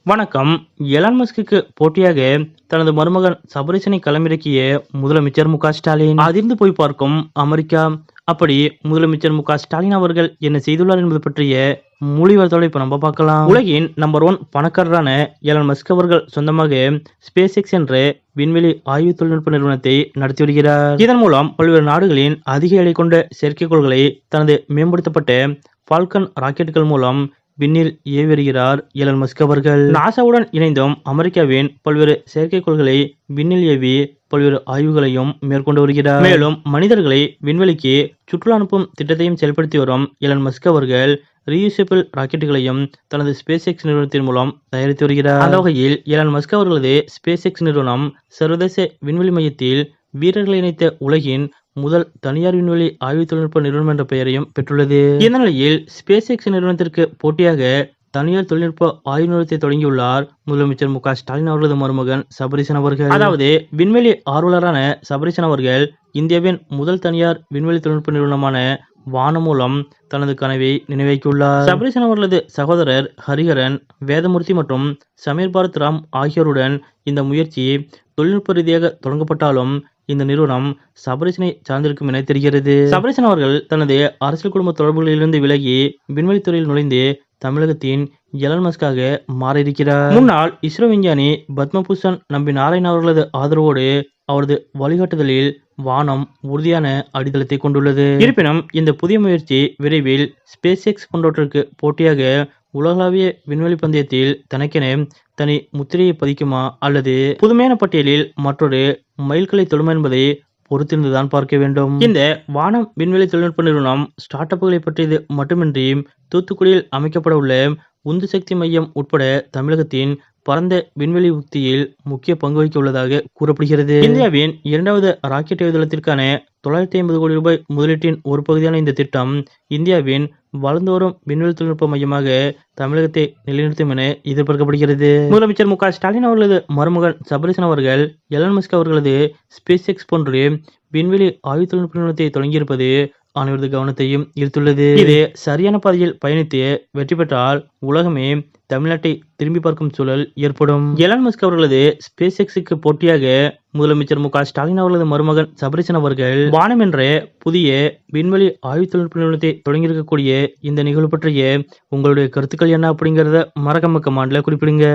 வணக்கம். எலான் மஸ்குக்கு போட்டியாக தனது மருமகன் சபரீசனை களமிறக்கிய முதலமைச்சர் மு.க.ஸ்டாலின். அதிர்ந்து போய் பார்க்கும் அமெரிக்கா. அப்படி முதலமைச்சர் மு.க.ஸ்டாலின் அவர்கள் என்ன செய்துள்ளார் என்பது பற்றிய முழு விவரத்தோட இப்ப நம்ம பார்க்கலாம். உலகின் நம்பர் 1 பணக்காரரான எலான் மஸ்க் அவர்கள் சொந்தமாக ஸ்பேஸ் எக்ஸ் என்ற விண்வெளி ஆய்வு தொழில்நுட்ப நிறுவனத்தை நடத்தி வருகிறார். இதன் மூலம் பல்வேறு நாடுகளின் அதிக எடை கொண்ட செயற்கைக்கோள்களை தனது மேம்படுத்தப்பட்ட ஃபால்கன் ராக்கெட்டுகள் மூலம் விண்ணில் ஏவி வருகிறார் எலான் மஸ்க் அவர்கள். நாசாவுடன் இணைந்தும் அமெரிக்காவின் பல்வேறு செயற்கைக்கோள்களை விண்ணில் ஏவி பல்வேறு ஆய்வுகளையும் மேற்கொண்டு வருகிறார். மேலும் மனிதர்களை விண்வெளிக்கு சுற்றுலா அனுப்பும் திட்டத்தையும் செயல்படுத்தி வரும் எலான் மஸ்க் அவர்கள் ரீயூசபிள் ராக்கெட்டுகளையும் தனது ஸ்பேஸ் எக்ஸ் நிறுவனத்தின் மூலம் தயாரித்து வருகிறார். அந்த வகையில் எலான் மஸ்க் அவர்களது ஸ்பேஸ் எக்ஸ் நிறுவனம் சர்வதேச விண்வெளி மையத்தில் வீரர்களை இணைத்த உலகின் முதல் தனியார் விண்வெளி ஆய்வு தொழில்நுட்ப நிறுவனம் என்ற பெயரையும் பெற்றுள்ளது. இந்த நிலையில் ஸ்பேஸ் எக்ஸ் நிறுவனத்திற்கு போட்டியாக தனியார் தொழில்நுட்ப ஆய்வு நிறுவனத்தை தொடங்கியுள்ளார் முதலமைச்சர் மு.க.ஸ்டாலின் அவர்களது மருமகன் சபரீசன் அவர்கள். அதாவது விண்வெளி ஆர்வலரான சபரீசன் அவர்கள் இந்தியாவின் முதல் தனியார் விண்வெளி தொழில்நுட்ப நிறுவனமான வானம் மூலம் தனது கனவை நினைவாக்கியுள்ளார். சபரீசன் அவர்களது சகோதரர் ஹரிஹரன், வேதமூர்த்தி மற்றும் சமீர் பாரத் ராம் ஆகியோருடன் இந்த முயற்சி தொழில்நுட்ப ரீதியாக தொடங்கப்பட்டாலும் இந்த நிறுவனம் சபரீசனை சார்ந்திருக்கும் என தெரிகிறது. சபரீசன் அவர்கள் தனது அரசியல் குடும்ப தொடர்புகளிலிருந்து விலகி விண்வெளி துறையில் நுழைந்து தமிழகத்தின் எலான் மஸ்காக மாற இருக்கிறார். முன்னாள் இஸ்ரோ விஞ்ஞானி பத்மபூஷன் நம்பி நாராயண் அவர்களது ஆதரவோடு அவரது வழிகாட்டுதலில் வானம் உறுதியான அடித்தளத்தை கொண்டுள்ளது. இருப்பினும் இந்த புதிய முயற்சி விரைவில் ஸ்பேஸ் எக்ஸ் போன்றவற்றுக்கு போட்டியாக உலகளாவிய விண்வெளி பந்தயத்தில் தனக்கென தனி முத்திரையை பதிக்குமா அல்லது புதுமையான பட்டியலில் மற்றொரு மைல்கல்லை தொடுமா என்பதை பொறுத்திருந்துதான் பார்க்க வேண்டும். இந்த வானம் விண்வெளி தொழில்நுட்ப நிறுவனம் ஸ்டார்ட் அப்புகளை பற்றியது மட்டுமின்றி தூத்துக்குடியில் அமைக்கப்பட உள்ள உந்து சக்தி மையம் உட்பட தமிழகத்தின் பரந்த விண்வெளி உத்தியில் முக்கிய பங்கு வகிக்க உள்ளதாக கூறப்படுகிறது. இந்தியாவின் 2வது ராக்கெட் ஏவுதளத்திற்கான 950 கோடி ரூபாய் முதலீட்டின் ஒரு பகுதியான இந்த திட்டம் இந்தியாவின் வளர்ந்து வரும் விண்வெளி தொழில்நுட்ப மையமாக தமிழகத்தை நிலைநிறுத்தும் என எதிர்பார்க்கப்படுகிறது. முதலமைச்சர் மு.க.ஸ்டாலின் அவர்களது மருமகன் சபரீசன் அவர்கள் எலான் மஸ்க் அவர்களது ஸ்பேஸ் எக்ஸ் போன்று விண்வெளி ஆய்வு தொழில்நுட்ப நிறுவனத்தை தொடங்கியிருப்பது அனைவரது கவனத்தையும் ஈர்த்துள்ளது. இது சரியான பாதையில் பயணித்து வெற்றி பெற்றால் உலகமே தமிழ்நாட்டை திரும்பி பார்க்கும் சூழல் ஏற்படும். எலான் மஸ்க் அவர்களது ஸ்பேஸ் எக்ஸுக்கு போட்டியாக முதலமைச்சர் மு.க.ஸ்டாலின் அவர்களது மருமகன் சபரீசன் அவர்கள் வானம் என்ற புதிய விண்வெளி ஆய்வு தொழில்நுட்ப நிறுவனத்தை தொடங்கியிருக்கக்கூடிய இந்த நிகழ்வு பற்றிய உங்களுடைய கருத்துக்கள் என்ன அப்படிங்கறத மறக்காம கமெண்ட்ல குறிப்பிடுங்க.